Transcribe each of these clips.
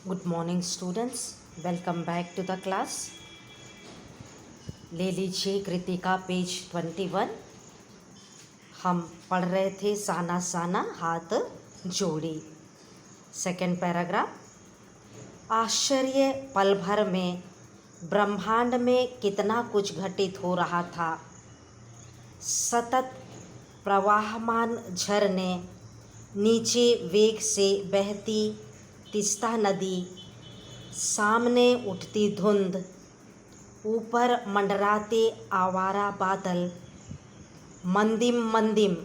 Good morning students, welcome back to the class. ले लीजिए Kritika page 21। हम पढ़ रहे थे साना साना हाथ जोड़ी। Second paragraph. आश्चर्य पल भर में ब्रह्मांड में कितना कुछ घटित हो रहा था। सतत प्रवाहमान झरने, नीचे वेग से बहती तीस्ता नदी, सामने उठती धुंध, ऊपर मंडराते आवारा बादल, मंदिम मंदिम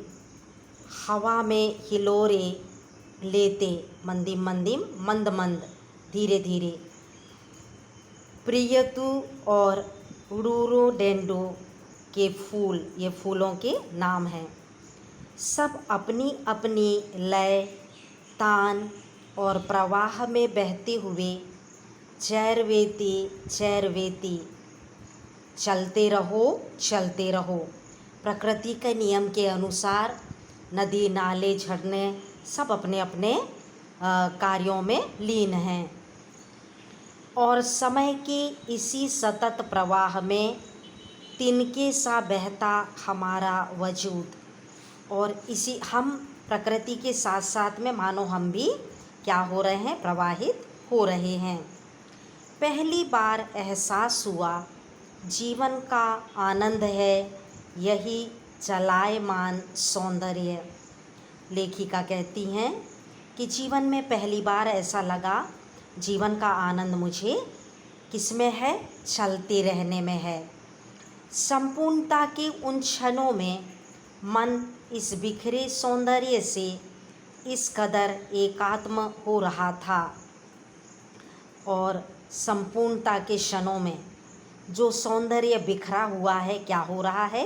हवा में हिलोरे लेते, मंदिम मंदिम मंद मंद धीरे धीरे, प्रियतु और उडूरोडेंडो के फूल, ये फूलों के नाम हैं, सब अपनी अपनी लय, तान और प्रवाह में बहते हुए चैरवेती चैरवेती चलते रहो। प्रकृति के नियम के अनुसार नदी नाले झरने सब अपने अपने कार्यों में लीन हैं और समय के इसी सतत प्रवाह में तिनके सा बहता हमारा वजूद, और इसी हम प्रकृति के साथ साथ में मानो हम भी क्या हो रहे हैं, प्रवाहित हो रहे हैं। पहली बार एहसास हुआ जीवन का आनंद है यही चलायमान सौंदर्य। लेखिका कहती हैं कि जीवन में पहली बार ऐसा लगा, जीवन का आनंद मुझे किसमें है, चलते रहने में है। संपूर्णता के उन क्षणों में मन इस बिखरे सौंदर्य से इस कदर एकात्म हो रहा था, और संपूर्णता के क्षणों में जो सौंदर्य बिखरा हुआ है, क्या हो रहा है,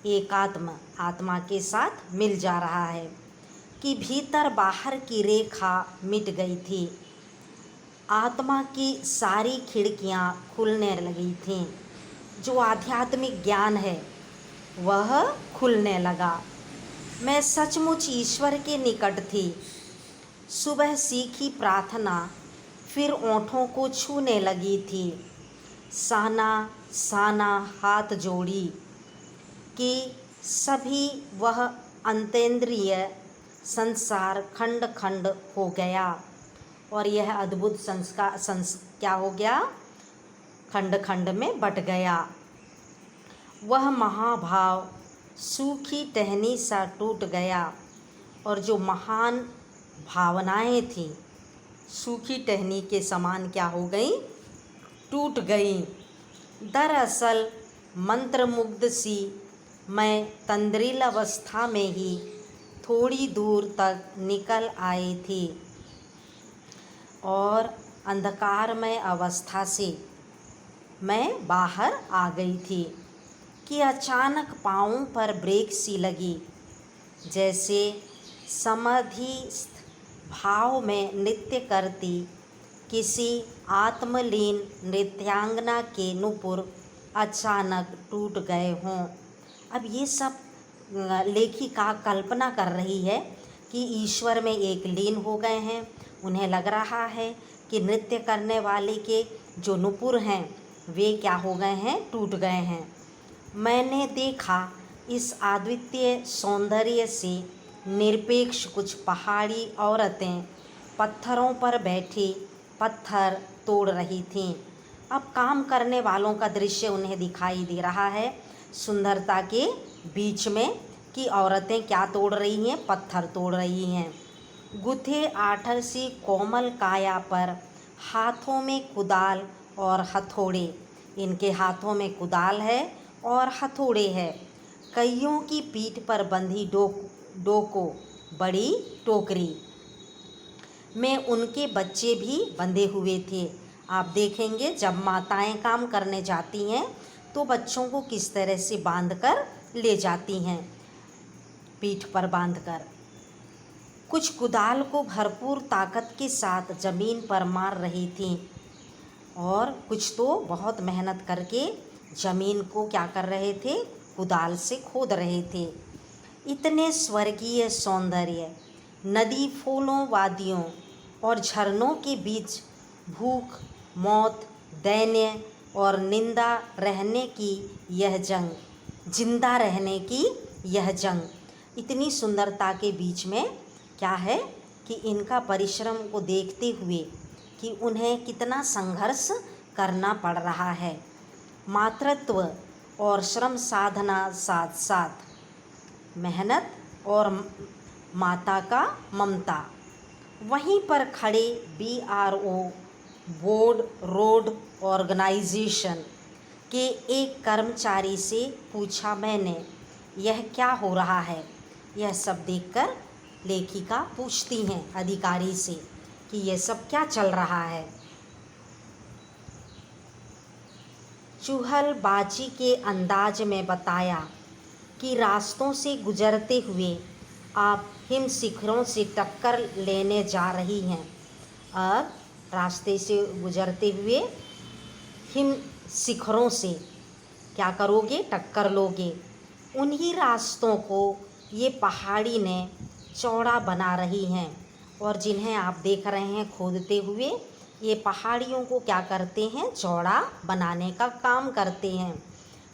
एकात्म, आत्मा के साथ मिल जा रहा है कि भीतर बाहर की रेखा मिट गई थी। आत्मा की सारी खिड़कियां खुलने लगी थीं। जो आध्यात्मिक ज्ञान है वह खुलने लगा। मैं सचमुच ईश्वर के निकट थी। सुबह सीखी प्रार्थना फिर ओंठों को छूने लगी थी। साना साना हाथ जोड़ी कि सभी वह अंतेंद्रिय संसार खंड खंड हो गया, और यह अद्भुत क्या हो गया, खंड खंड में बट गया। वह महाभाव सूखी टहनी सा टूट गया, और जो महान भावनाएं थीं सूखी टहनी के समान क्या हो गई, टूट गई। दरअसल मंत्रमुग्ध सी मैं तंद्रिल अवस्था में ही थोड़ी दूर तक निकल आई थी, और अंधकारमय अवस्था से मैं बाहर आ गई थी कि अचानक पाँवों पर ब्रेक सी लगी, जैसे समाधिस्थ भाव में नृत्य करती किसी आत्मलीन नृत्यांगना के नुपुर अचानक टूट गए हों। अब ये सब लेखिका कल्पना कर रही है कि ईश्वर में एक लीन हो गए हैं। उन्हें लग रहा है कि नृत्य करने वाले के जो नुपुर हैं वे क्या हो गए हैं, टूट गए हैं। मैंने देखा इस अद्वितीय सौंदर्य से निरपेक्ष कुछ पहाड़ी औरतें पत्थरों पर बैठी पत्थर तोड़ रही थीं। अब काम करने वालों का दृश्य उन्हें दिखाई दे रहा है सुंदरता के बीच में, कि औरतें क्या तोड़ रही हैं, पत्थर तोड़ रही हैं। गुथे आठर सी कोमल काया पर हाथों में कुदाल और हथौड़े, इनके हाथों में कुदाल है और हथौड़े है। कईयों की पीठ पर बंधी डोको बड़ी टोकरी में उनके बच्चे भी बंधे हुए थे। आप देखेंगे जब माताएं काम करने जाती हैं तो बच्चों को किस तरह से बांधकर ले जाती हैं, पीठ पर बांधकर। कुछ कुदाल को भरपूर ताकत के साथ ज़मीन पर मार रही थीं, और कुछ तो बहुत मेहनत करके ज़मीन को क्या कर रहे थे, कुदाल से खोद रहे थे। इतने स्वर्गीय सौंदर्य, नदी फूलों वादियों और झरनों के बीच भूख, मौत, दैन्य और निंदा रहने की यह जंग, जिंदा रहने की यह जंग। इतनी सुंदरता के बीच में क्या है कि इनका परिश्रम को देखते हुए कि उन्हें कितना संघर्ष करना पड़ रहा है। मातृत्व और श्रम साधना साथ साथ, मेहनत और माता का ममता। वहीं पर खड़े BRO बोर्ड रोड ऑर्गेनाइजेशन के एक कर्मचारी से पूछा मैंने, यह क्या हो रहा है? यह सब देखकर लेखिका पूछती हैं अधिकारी से कि यह सब क्या चल रहा है। चुहलबाजी के अंदाज में बताया कि रास्तों से गुजरते हुए आप हिम शिखरों से टक्कर लेने जा रही हैं। अब रास्ते से गुजरते हुए हिम शिखरों से क्या करोगे? टक्कर लोगे। उन्हीं रास्तों को ये पहाड़ी ने चौड़ा बना रही हैं और जिन्हें आप देख रहे हैं खोदते हुए, ये पहाड़ियों को क्या करते हैं? चौड़ा बनाने का काम करते हैं।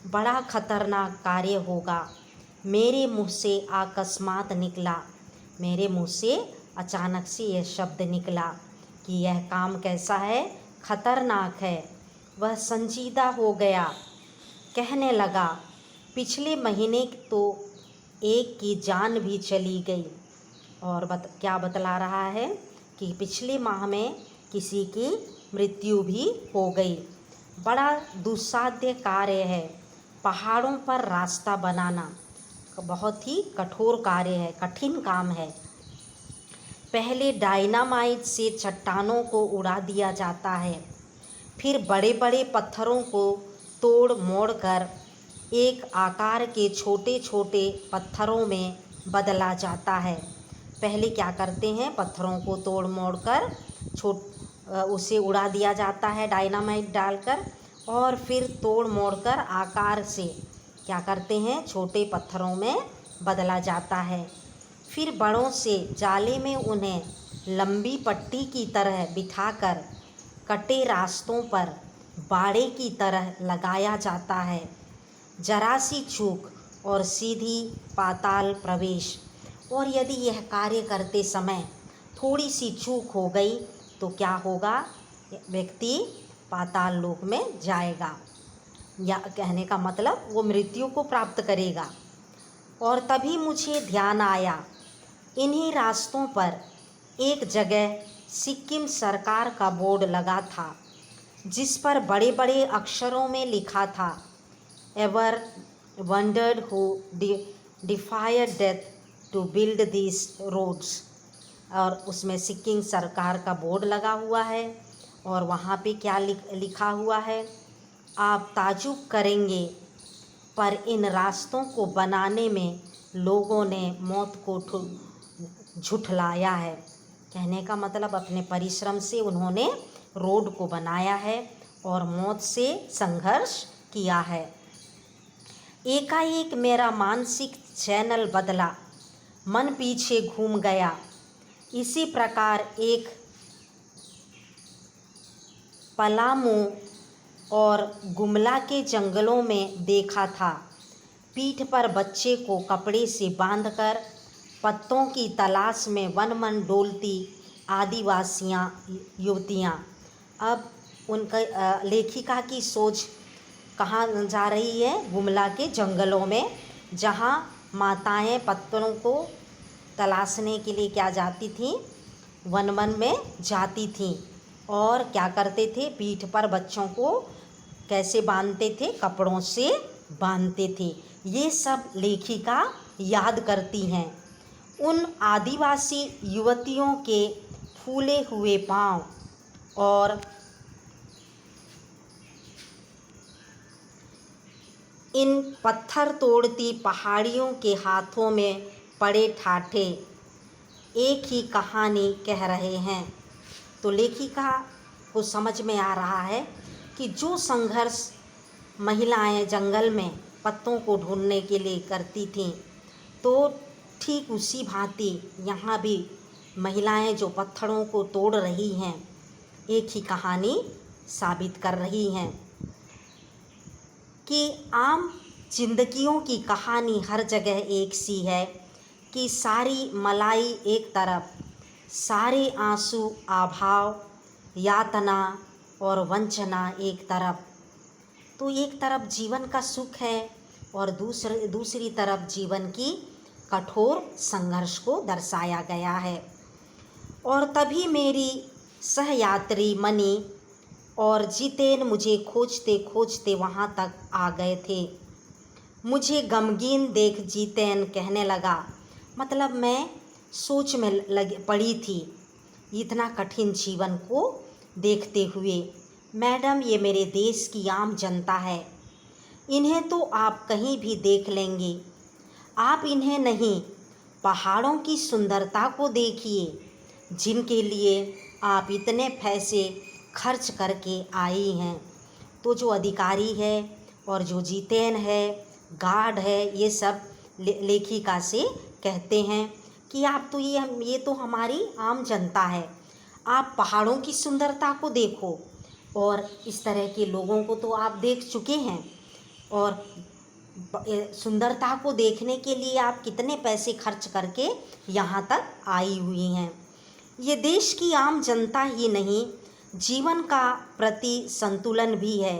बड़ा खतरनाक कार्य होगा। मेरे मुँह से अकस्मात निकला, मेरे मुँह से अचानक से यह शब्द निकला कि यह काम कैसा है? खतरनाक है। वह संजीदा हो गया, कहने लगा, पिछले महीने तो एक की जान भी चली गई। और क्या बतला रहा है कि पिछले माह में किसी की मृत्यु भी हो गई। बड़ा दुस्साध्य कार्य है। पहाड़ों पर रास्ता बनाना बहुत ही कठोर कार्य है, कठिन काम है। पहले डायनामाइट से चट्टानों को उड़ा दिया जाता है, फिर बड़े बड़े पत्थरों को तोड़ मोड़ कर एक आकार के छोटे छोटे पत्थरों में बदला जाता है। पहले क्या करते हैं? पत्थरों को तोड़ मोड़ कर उसे उड़ा दिया जाता है डायनामाइट डालकर, और फिर तोड़ मोड़ कर आकार से क्या करते हैं? छोटे पत्थरों में बदला जाता है। फिर बड़ों से जाले में उन्हें लंबी पट्टी की तरह बिठाकर कटे रास्तों पर बाड़े की तरह लगाया जाता है। जरा सी चूक और सीधी पाताल प्रवेश। और यदि यह कार्य करते समय थोड़ी सी चूक हो गई तो क्या होगा? व्यक्ति पाताल लोक में जाएगा, या कहने का मतलब वो मृत्यु को प्राप्त करेगा। और तभी मुझे ध्यान आया, इन्हीं रास्तों पर एक जगह सिक्किम सरकार का बोर्ड लगा था, जिस पर बड़े बड़े अक्षरों में लिखा था, ever wondered who defied death to build this roads. और उसमें सिक्किम सरकार का बोर्ड लगा हुआ है और वहाँ पे क्या लिखा हुआ है? आप ताजुब करेंगे, पर इन रास्तों को बनाने में लोगों ने मौत को झुठलाया है। कहने का मतलब अपने परिश्रम से उन्होंने रोड को बनाया है और मौत से संघर्ष किया है। एकाएक मेरा मानसिक चैनल बदला, मन पीछे घूम गया। इसी प्रकार एक पलामू और गुमला के जंगलों में देखा था। पीठ पर बच्चे को कपड़े से बांधकर पत्तों की तलाश में वन मन डोलती आदिवासियां युवतियां। अब उनका लेखिका की सोच कहाँ जा रही है? गुमला के जंगलों में, जहाँ माताएं पत्तों को तलाशने के लिए क्या जाती थीं? वन वन में जाती थीं और क्या करते थे? पीठ पर बच्चों को कैसे बांधते थे? कपड़ों से बांधते थे। ये सब लेखिका याद करती हैं। उन आदिवासी युवतियों के फूले हुए पांव और इन पत्थर तोड़ती पहाड़ियों के हाथों में पड़े ठाठे एक ही कहानी कह रहे हैं। तो लेखिका को समझ में आ रहा है कि जो संघर्ष महिलाएं जंगल में पत्तों को ढूंढने के लिए करती थीं, तो ठीक उसी भांति यहाँ भी महिलाएं जो पत्थरों को तोड़ रही हैं, एक ही कहानी साबित कर रही हैं कि आम जिंदगियों की कहानी हर जगह एक सी है कि सारी मलाई एक तरफ, सारे आंसू अभाव, यातना और वंचना एक तरफ। तो एक तरफ जीवन का सुख है और दूसरी तरफ जीवन की कठोर संघर्ष को दर्शाया गया है। और तभी मेरी सहयात्री मनी और जितेन मुझे खोजते खोजते वहाँ तक आ गए थे। मुझे गमगीन देख जितेन कहने लगा, मतलब मैं सोच में पड़ी थी इतना कठिन जीवन को देखते हुए, मैडम ये मेरे देश की आम जनता है, इन्हें तो आप कहीं भी देख लेंगे, आप इन्हें नहीं पहाड़ों की सुंदरता को देखिए जिनके लिए आप इतने पैसे खर्च करके आई हैं। तो जो अधिकारी है और जो जितेन है, गार्ड है, ये सब लेखिका से कहते हैं कि आप तो ये तो हमारी आम जनता है, आप पहाड़ों की सुंदरता को देखो। और इस तरह के लोगों को तो आप देख चुके हैं और सुंदरता को देखने के लिए आप कितने पैसे खर्च करके यहाँ तक आई हुई हैं। ये देश की आम जनता ही नहीं, जीवन का प्रति संतुलन भी है।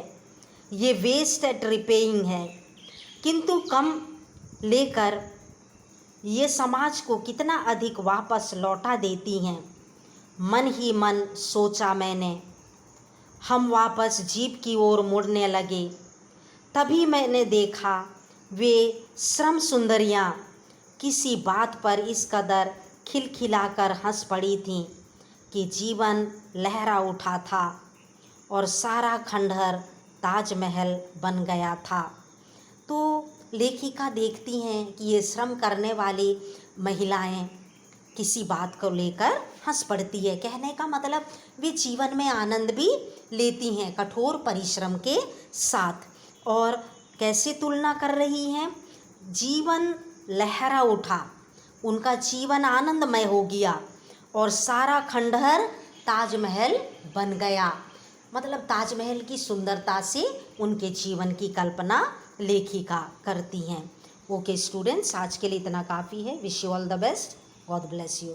ये वेस्ट एट रिपेइंग है, किंतु कम लेकर ये समाज को कितना अधिक वापस लौटा देती हैं। मन ही मन सोचा मैंने, हम वापस जीप की ओर मुड़ने लगे। तभी मैंने देखा वे श्रम सुंदरियाँ किसी बात पर इस कदर खिलखिलाकर हंस पड़ी थीं कि जीवन लहरा उठा था और सारा खंडहर ताजमहल बन गया था। तो लेखिका देखती हैं कि ये श्रम करने वाली महिलाएं किसी बात को लेकर हंस पड़ती है। कहने का मतलब वे जीवन में आनंद भी लेती हैं कठोर परिश्रम के साथ। और कैसे तुलना कर रही हैं, जीवन लहरा उठा, उनका जीवन आनंदमय हो गया और सारा खंडहर ताजमहल बन गया। मतलब ताजमहल की सुंदरता से उनके जीवन की कल्पना लेखिका करती हैं। ओके स्टूडेंट्स, आज के लिए इतना काफ़ी है। Wish you all the best, God bless you.